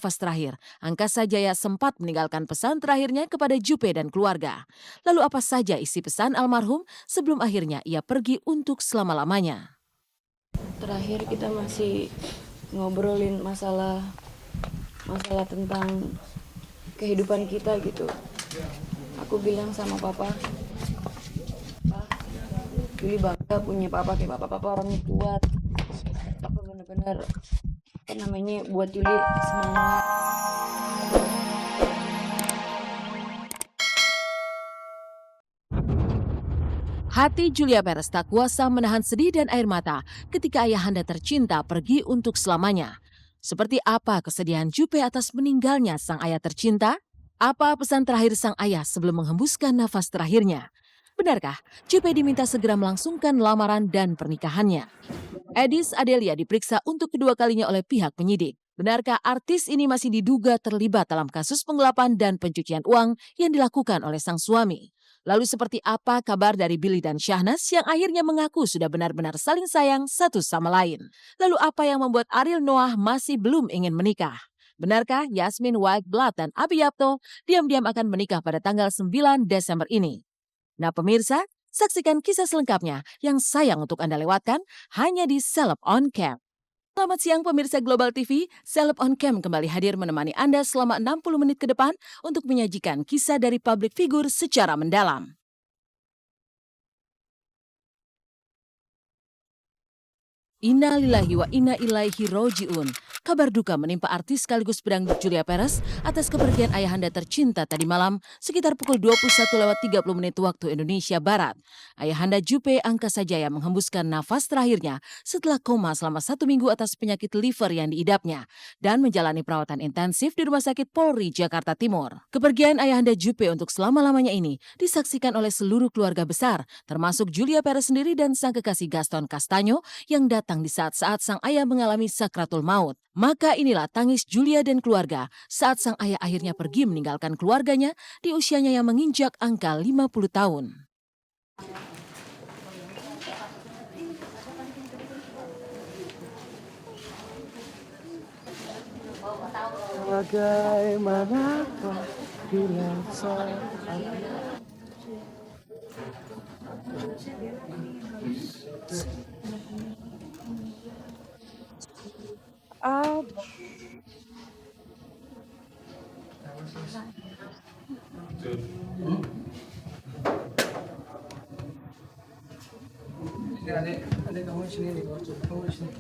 nafas terakhir, Angkasa Jaya sempat meninggalkan pesan terakhirnya kepada Jupe dan keluarga. Lalu apa saja isi pesan almarhum sebelum akhirnya ia pergi untuk selama-lamanya? Terakhir kita masih ngobrolin masalah tentang kehidupan kita gitu. Aku bilang sama papa, "Pak, Juli bangga punya papa kayak papa orangnya kuat. Papa benar-benar buat Juli semangat." Hati Julia Perez tak kuasa menahan sedih dan air mata ketika ayahanda tercinta pergi untuk selamanya. Seperti apa kesedihan Jupe atas meninggalnya sang ayah tercinta? Apa pesan terakhir sang ayah sebelum menghembuskan nafas terakhirnya? Benarkah Jupe diminta segera melangsungkan lamaran dan pernikahannya? Edis Adelia diperiksa untuk kedua kalinya oleh pihak penyidik. Benarkah artis ini masih diduga terlibat dalam kasus penggelapan dan pencucian uang yang dilakukan oleh sang suami? Lalu seperti apa kabar dari Billy dan Syahnas yang akhirnya mengaku sudah benar-benar saling sayang satu sama lain? Lalu apa yang membuat Ariel Noah masih belum ingin menikah? Benarkah Yasmin Wildblood dan Abi Yapto diam-diam akan menikah pada tanggal 9 Desember ini? Nah pemirsa, saksikan kisah selengkapnya yang sayang untuk Anda lewatkan hanya di Celeb On Cam. Selamat siang pemirsa Global TV, Celeb On Cam kembali hadir menemani Anda selama 60 menit ke depan untuk menyajikan kisah dari publik figur secara mendalam. Inna lillahi wa inna ilaihi roji'un. Kabar duka menimpa artis sekaligus pedangdut Julia Perez atas kepergian ayahanda tercinta tadi malam sekitar pukul 21:30 waktu Indonesia Barat. Ayahanda Jupe Angkasa Jaya menghembuskan nafas terakhirnya setelah koma selama 1 minggu atas penyakit liver yang diidapnya dan menjalani perawatan intensif di Rumah Sakit Polri Jakarta Timur. Kepergian ayahanda Jupe untuk selama-lamanya ini disaksikan oleh seluruh keluarga besar, termasuk Julia Perez sendiri dan sang kekasih Gaston Castanyo yang datang di saat-saat sang ayah mengalami sakratul maut. Maka inilah tangis Julia dan keluarga saat sang ayah akhirnya pergi meninggalkan keluarganya di usianya yang menginjak angka 50 tahun. Bagaimanakah bila saat ada kamu di sini, kamu di sini.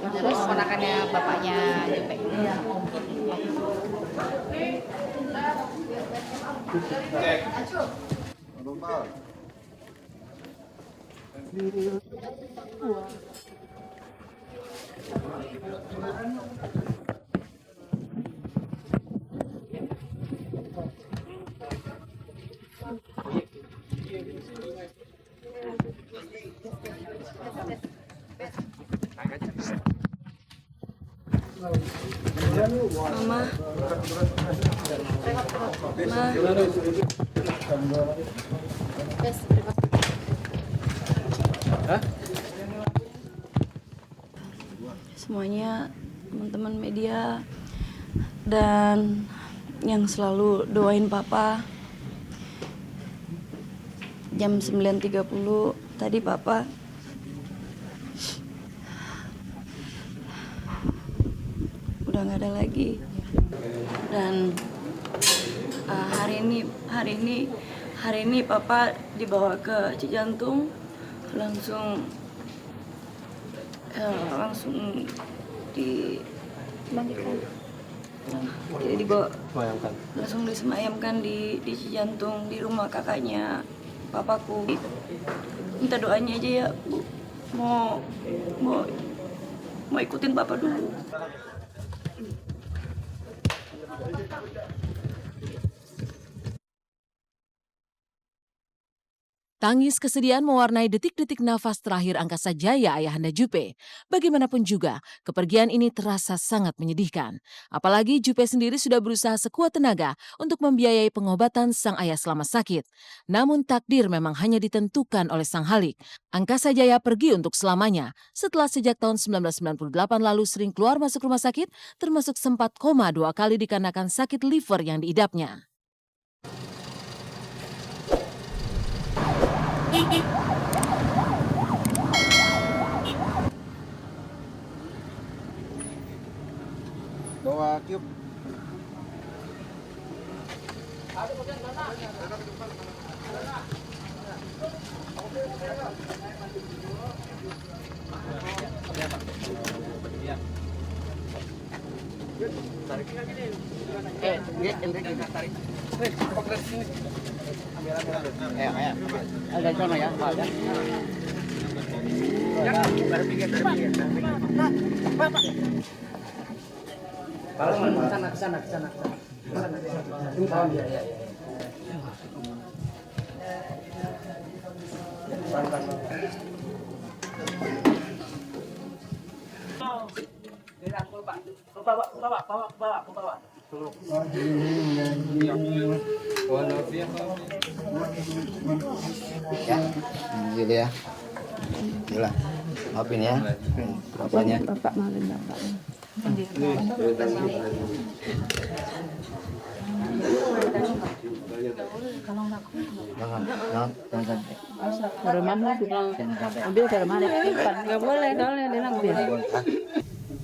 Terus ponakannya bapaknya Jupe. Mama, semuanya, teman-teman media dan yang selalu doain papa. Jam 9.30 tadi papa udah nggak ada lagi. Dan hari ini papa dibawa ke Cijantung, langsung langsung disemayamkan di Cijantung di rumah kakaknya papaku. Minta doanya aja ya Bu, mau ikutin papa dulu. Tangis kesedihan mewarnai detik-detik nafas terakhir Angkasa Jaya ayahanda Jupe. Bagaimanapun juga, kepergian ini terasa sangat menyedihkan. Apalagi Jupe sendiri sudah berusaha sekuat tenaga untuk membiayai pengobatan sang ayah selama sakit. Namun takdir memang hanya ditentukan oleh sang Halik. Angkasa Jaya pergi untuk selamanya setelah sejak tahun 1998 lalu sering keluar masuk rumah sakit, termasuk sempat koma 2 kali dikarenakan sakit liver yang diidapnya. Bawa cube. Ada sono ya, Pak ya. Sana. Ini kawan dia ya. Bawa. Ya, gitu ya. Itulah. Maafin ya. Bapaknya. Bapak maafin bapak.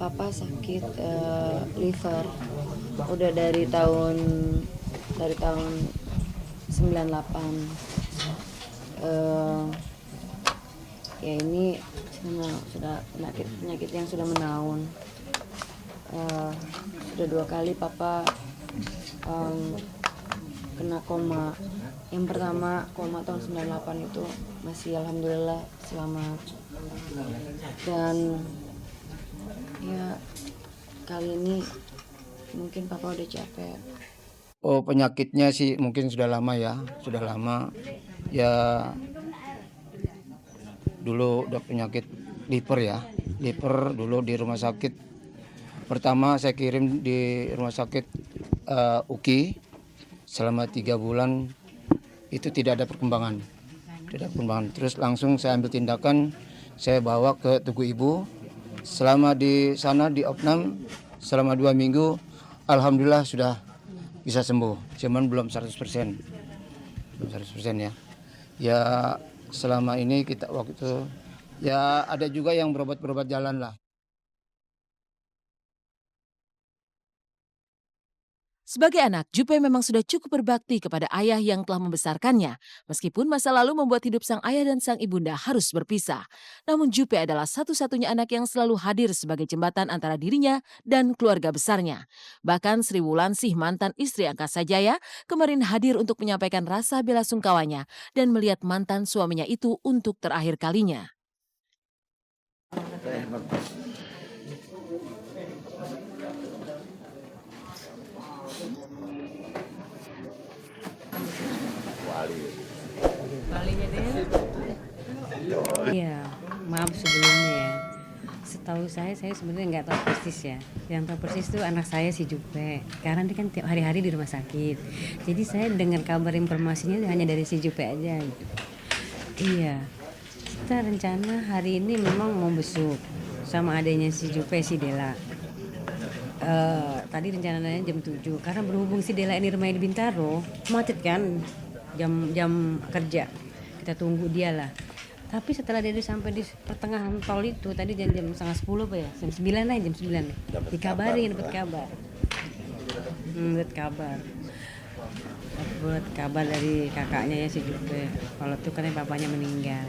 Papa sakit liver udah dari tahun 98. Ya ini sudah penyakit yang sudah menaun. Sudah 2 kali Papa kena koma. Yang pertama koma tahun 98 itu masih alhamdulillah selamat. Dan ya kali ini mungkin Papa udah capek. Oh, penyakitnya sih mungkin sudah lama ya, ya dulu udah penyakit liver ya, liver dulu di rumah sakit. Pertama saya kirim di rumah sakit UKI selama 3 bulan itu tidak ada perkembangan. Terus langsung saya ambil tindakan, saya bawa ke Tugu Ibu. Selama di sana di Opnam selama 2 minggu, alhamdulillah sudah bisa sembuh. Cuman belum 100%. Ya. Ya selama ini kita waktu itu ya ada juga yang berobat jalan lah. Sebagai anak, Jupe memang sudah cukup berbakti kepada ayah yang telah membesarkannya. Meskipun masa lalu membuat hidup sang ayah dan sang ibunda harus berpisah. Namun Jupe adalah satu-satunya anak yang selalu hadir sebagai jembatan antara dirinya dan keluarga besarnya. Bahkan Sri Wulansih, mantan istri Angkasa Jaya, kemarin hadir untuk menyampaikan rasa bela sungkawanya dan melihat mantan suaminya itu untuk terakhir kalinya. Iya, maaf sebelumnya ya. Setahu saya sebenarnya nggak tahu persis ya. Yang tahu persis itu anak saya si Jupe. Karena dia kan tiap hari-hari di rumah sakit. Jadi saya dengar kabar informasinya hanya dari si Jupe aja gitu. Iya, kita rencana hari ini memang mau besuk sama adanya si Jupe, si Dela. Tadi rencananya jam 7. Karena berhubung si Dela ini rumahnya di Bintaro, macet kan jam kerja. Kita tunggu dia lah. Tapi setelah dia sampai di pertengahan tol itu, tadi jam 9:30 apa ya? Jam 9 lah, jam 9. Dikabarin, dapat kabar. Dapat kabar dari kakaknya ya si Jupe. Kalau tuh katanya papanya meninggal.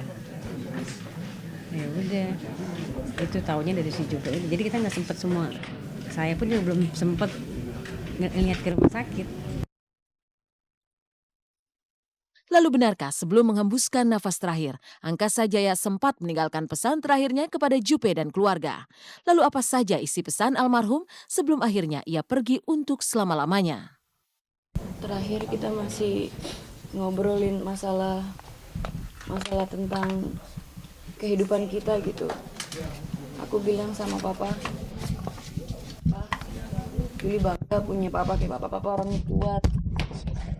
Ya udah. Itu taunya dari si Jupe. Jadi kita nggak sempet semua. Saya pun juga belum sempet ngeliat ke rumah sakit. Lalu benarkah sebelum menghembuskan nafas terakhir, Angkasa Jaya sempat meninggalkan pesan terakhirnya kepada Jupe dan keluarga? Lalu apa saja isi pesan almarhum sebelum akhirnya ia pergi untuk selama-lamanya? Terakhir kita masih ngobrolin masalah masalah tentang kehidupan kita gitu. Aku bilang sama papa, "Pak, Juli bangga punya papa kayak papa orangnya kuat.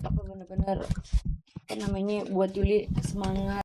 Papa bener-bener buat Juli semangat